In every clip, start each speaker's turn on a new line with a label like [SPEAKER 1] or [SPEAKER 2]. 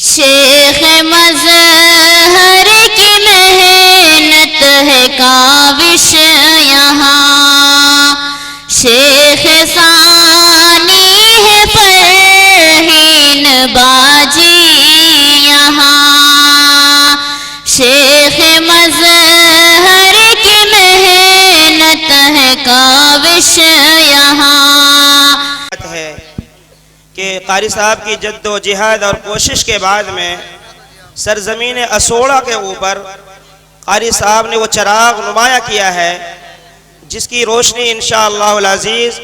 [SPEAKER 1] शेख मज़हर की मेहनत है काविश यहाँ, शेख सानी है फरहीन बाजी यहाँ, शेख मज़हर की मेहनत है काविश यहाँ।
[SPEAKER 2] है कि कारी साहब की जद्दोजहद और कोशिश के बाद में सरजमीन असोड़ा के ऊपर कारी साहब ने वो चराग नुमाया किया है जिसकी रोशनी इंशाअल्लाहुल अज़ीज़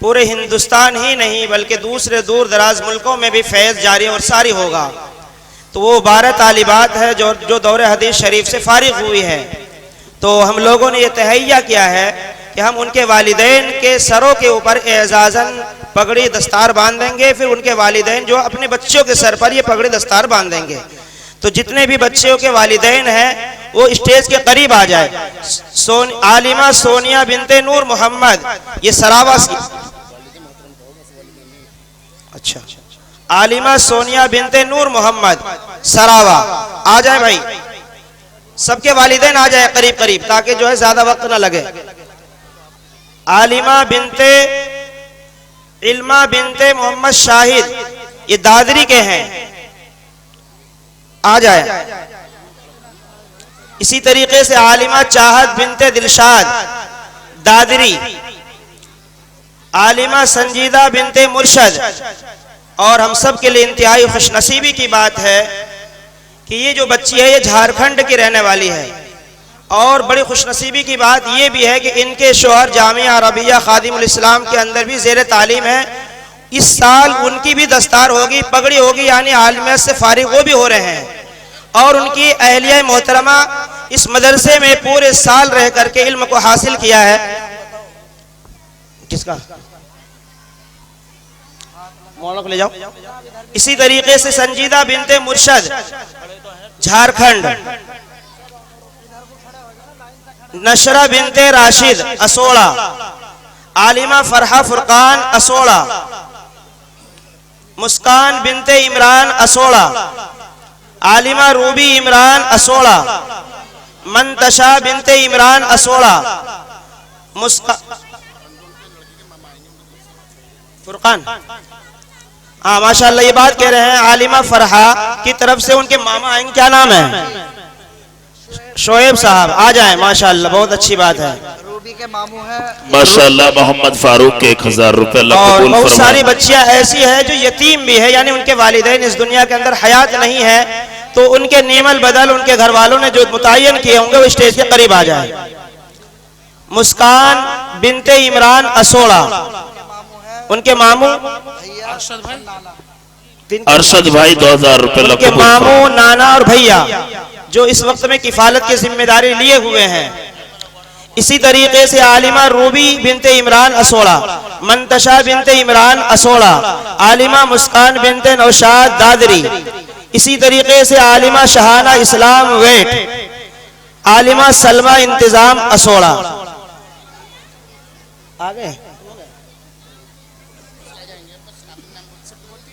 [SPEAKER 2] पूरे हिंदुस्तान ही नहीं बल्कि दूसरे दूर दराज मुल्कों में भी फैज़ जारी और सारी होगा। तो वो 12 तालिबात है जो दौरे हदीस शरीफ से फारिग हुई है। तो हम लोगों ने ये तहैया किया है कि हम उनके वालिदैन के सरों के ऊपर एजाज़न पगड़ी दस्तार बांध देंगे, फिर उनके वालिदैन जो अपने बच्चों के सर पर ये पगड़ी दस्तार बांध देंगे। तो जितने भी बच्चों के वालिदैन हैं वो स्टेज के करीब आ जाए। आलिमा सोनिया बिनते नूर मोहम्मद, ये सरावा से अच्छा आलिमा सोनिया बिनते नूर मोहम्मद सरावा आ जाए भाई, सबके वालिदैन आ जाए करीब करीब ताकि जो है ज्यादा वक्त ना लगे। आलिमा बिनते इल्मा बिनते मोहम्मद शाहिद, ये दादरी के हैं, आ जाए। इसी तरीके से आलिमा चाहत बिनते दिलशाद दादरी, आलिमा संजीदा बिनते मुर्शद। और हम सब के लिए इंतहाई खुशनसीबी की बात है कि ये जो बच्ची है ये झारखंड की रहने वाली है। और बड़ी खुशनसीबी की बात यह भी है कि इनके शोहर जामिया अरबिया खादिमुल इस्लाम के अंदर भी ज़ेर तालीम है। इस साल उनकी भी दस्तार होगी, पगड़ी होगी, यानी आलिमियत से फारिग वो भी हो रहे हैं। और उनकी अहलिया मोहतरमा इस मदरसे में पूरे साल रह करके इल्म को हासिल किया है। किसका मौलाना को ले जाओ। इसी तरीके से संजीदा बिनते मुर्शद झारखंड, नशरा बिनते राशिद असोड़ा, आलिमा फरहा फुरकान असोड़ा, मुस्कान बिनते इमरान असोड़ा, आलिमा रूबी इमरान असोड़ा, मंतशा बिनते इमरान असोड़ा, फुरकान, हाँ माशाअल्लाह ये बात कह रहे हैं। आलिमा फरहा की तरफ से उनके मामा आएंगे, क्या नाम है? शोएब साहब, आ जाएं। माशाअल्लाह बहुत अच्छी बात है।
[SPEAKER 3] रूबी के मामू है
[SPEAKER 4] माशाअल्लाह मोहम्मद फारूक के 1000 रुपए।
[SPEAKER 2] और बहुत सारी बच्चियां ऐसी है जो यतीम भी है, यानी उनके वालिदैन इस दुनिया के अंदर हयात नहीं है, तो उनके नेमल बदल उनके घर वालों ने जो मुतय्यन किए होंगे वो स्टेज के करीब आ जाए। मुस्कान बिनते इमरान असोड़ा, उनके मामू
[SPEAKER 4] अरशद भाई 2000 रुपए।
[SPEAKER 2] उनके मामू नाना और भैया जो इस वक्त में किफालत की जिम्मेदारी लिए हुए हैं। इसी तरीके से आलिमा रूबी बिनते इमरान असोड़ा, मंतशा बिनते इमरान असोड़ा, आलिमा मुस्कान बिनते नौशाद दादरी। इसी तरीके से आलिमा शहाना इस्लाम वेट, आलिमा सलमा इंतजाम असोड़ा। आगे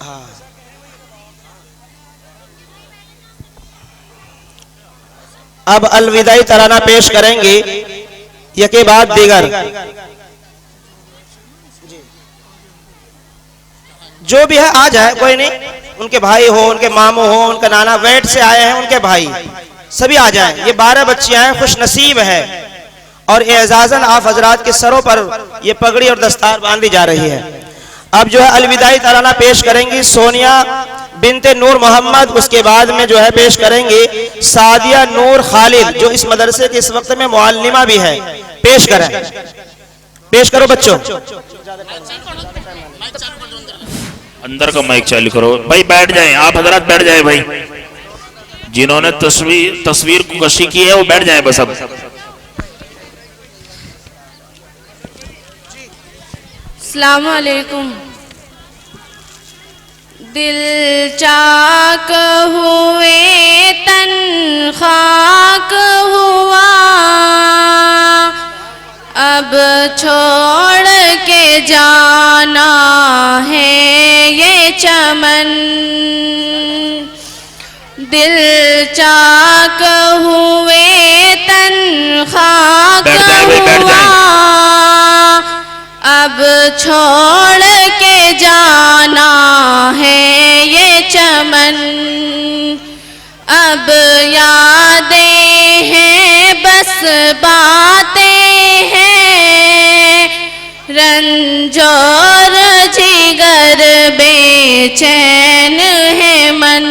[SPEAKER 2] हाँ, अब अलविदाई तराना पेश करेंगे यके बाद दीगर। जो भी है आ जाए, कोई नहीं, उनके भाई हो, उनके मामू हो, उनका नाना वेट से आए हैं, उनके भाई सभी आ जाएं। ये 12 बच्चियां हैं, खुश नसीब है। और एजाजन आप हजरात के सरों पर ये पगड़ी और दस्तार बांधी जा रही है। अब जो है अलविदाई तराना पेश करेंगी सोनिया बिनते नूर मोहम्मद, उसके बाद में जो है पेश करेंगी सादिया नूर खालिद जो इस मदरसे के इस वक्त में मुअल्लिमा भी है। पेश करें, पेश करो बच्चों।
[SPEAKER 4] अंदर का माइक चालू करो भाई, बैठ जाएं आप हजरात, बैठ जाएं भाई। जिन्होंने तस्वीर को कशी की है वो बैठ जाएं बस। अब
[SPEAKER 5] अस्सलाम वालेकुम। दिल चाक हुए तन खाक हुआ, अब छोड़ के जाना है ये चमन। दिल चाक हुए तन खाक हुआ, अब छोड़ के जाना है ये चमन। अब यादें हैं बस बातें हैं, रंजोर जिगर बेचैन है मन।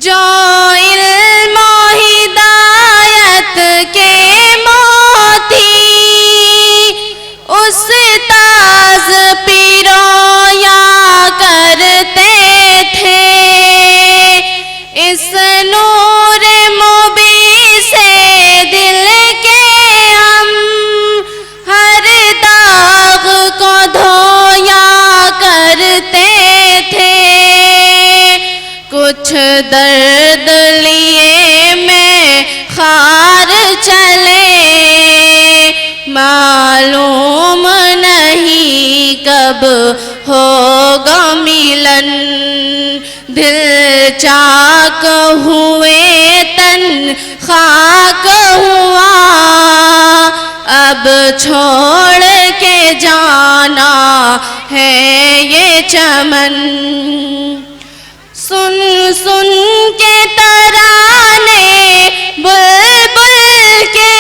[SPEAKER 5] जो इल्म हिदायत के मोती उस्ताद पिरोया करते थे, इस नूर मुबी से दिल के हम हर दाग को धोया करते थे। कुछ दर्द लिए में खार चले, मालूम नहीं कब होगा मिलन। दिल चाक हुए तन खाक हुआ, अब छोड़ के जाना है ये चमन। सुन सुन के तराने बुलबुल के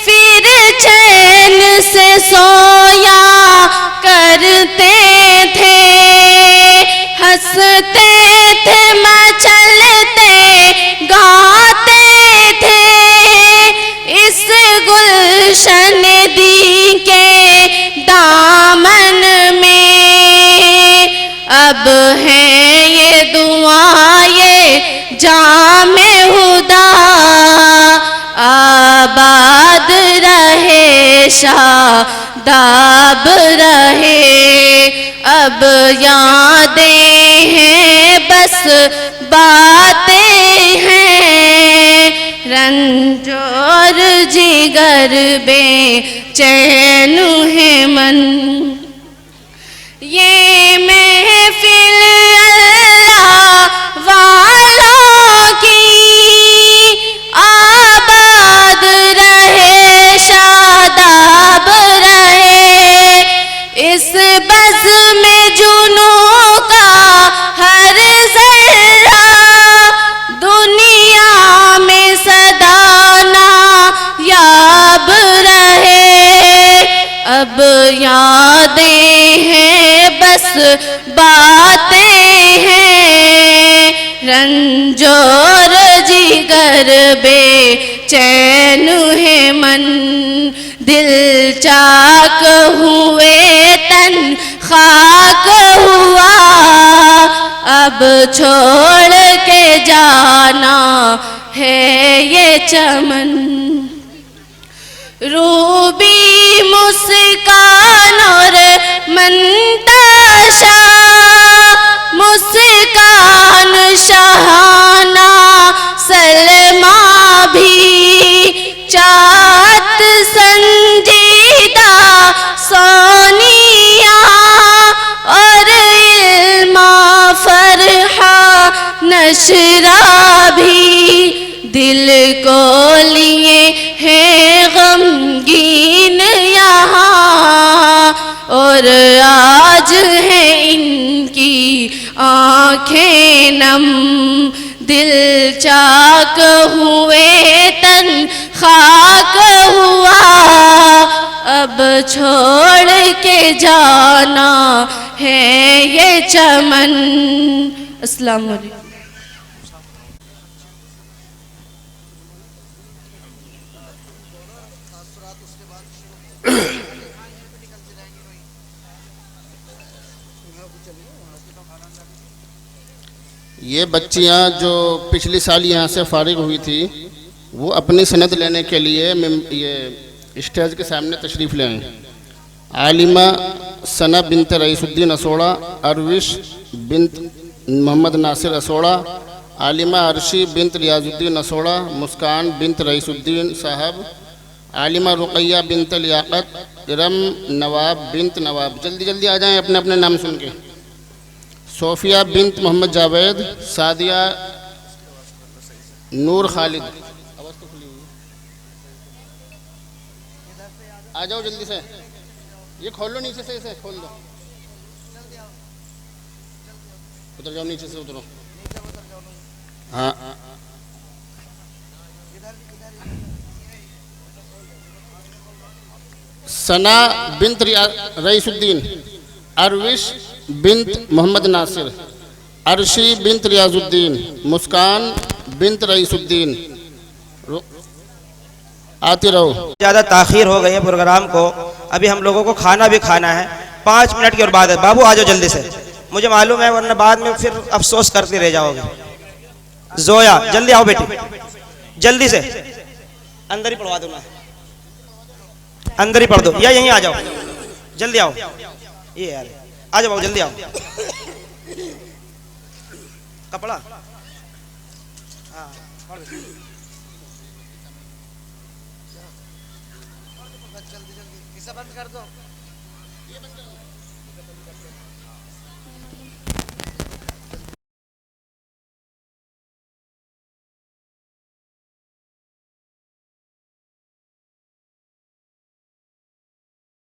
[SPEAKER 5] फिर चैन से सोया करते थे, हंसते थे मचलते गाते थे इस गुलशन दी के दामन में। अब है ये दुआ ये जामे हुदा, आबाद रहे शादाब रहे। अब यादें हैं बस बातें हैं, रंजोर जिगर बेचैन है मन। ये महफिल अल्लाह वालों की आबाद रहे शादाब रहे। इस बज़ में जुनूं का हर ज़र्रा दुनिया में सदा नायाब रहे। अब यादें हैं बस बातें हैं, रंजोर जिगर बेचैन है मन। दिल चाक हुए तन खाक हुआ, अब छोड़ के जाना है ये चमन। रूबी मुस्कान और मंताशा, मुस्कान शहाना सलमा भी, चाहत संजीदा सोनिया और इल्मा फरहा नशरा भी। दिल को लिए हैं गमगीन यहाँ, और आज है इनकी आँखें नम। दिल चाक हुए तन खाक हुआ, अब छोड़ के जाना है ये चमन। अस्सलाम वालेकुम।
[SPEAKER 3] ये बच्चियां जो पिछली साल यहाँ से फारिग हुई थी, वो अपनी सनद लेने के लिए ये स्टेज के सामने तशरीफ़ ले आए। आलिमा सना बिनत रईसुद्दीन असोड़ा, अरविश बिनत मोहम्मद नासिर असोड़ा, आलिमा अर्शी बिनत रियाजुद्दीन असोड़ा, मुस्कान बिनत रईसुद्दीन साहब, आलिमा रुकैया बिनत लियाकत, इरम नवाब बिनत नवाब। जल्दी जल्दी आ जाएं अपने अपने नाम सुन के। सोफिया बिन्त मोहम्मद जावेद, सादिया नूर खालिद। आवाज़ तो खुली हुई है। आ जाओ जल्दी से, ये खोल लो नीचे से, इसे खोल दो। उतर जाओ, नीचे से उतरो। हाँ, सना bint Raisuddin, Arvish bint Mohammad Nasir, Arshi bint Riyazuddin, मुस्कान बिन्त रईसुद्दीन। आती रहो।
[SPEAKER 2] ज़्यादा ताख़ीर हो गई है प्रोग्राम को, अभी हम लोगों को खाना भी खाना है, 5 मिनट की और बात है। बाबू आ जाओ जल्दी से, मुझे मालूम है वरना बाद में फिर अफसोस करते रह जाओगे। जोया जल्दी आओ बेटी, जल्दी से अंदर ही पढ़वा दो ना, अंदर ही पढ़ दो, या यहीं आ जाओ, जल्दी आओ। ये यार आ जाओ, जल्दी आओ। कपड़ा हाँ पढ़ दो। जल्दी जल्दी इसे बंद कर दो।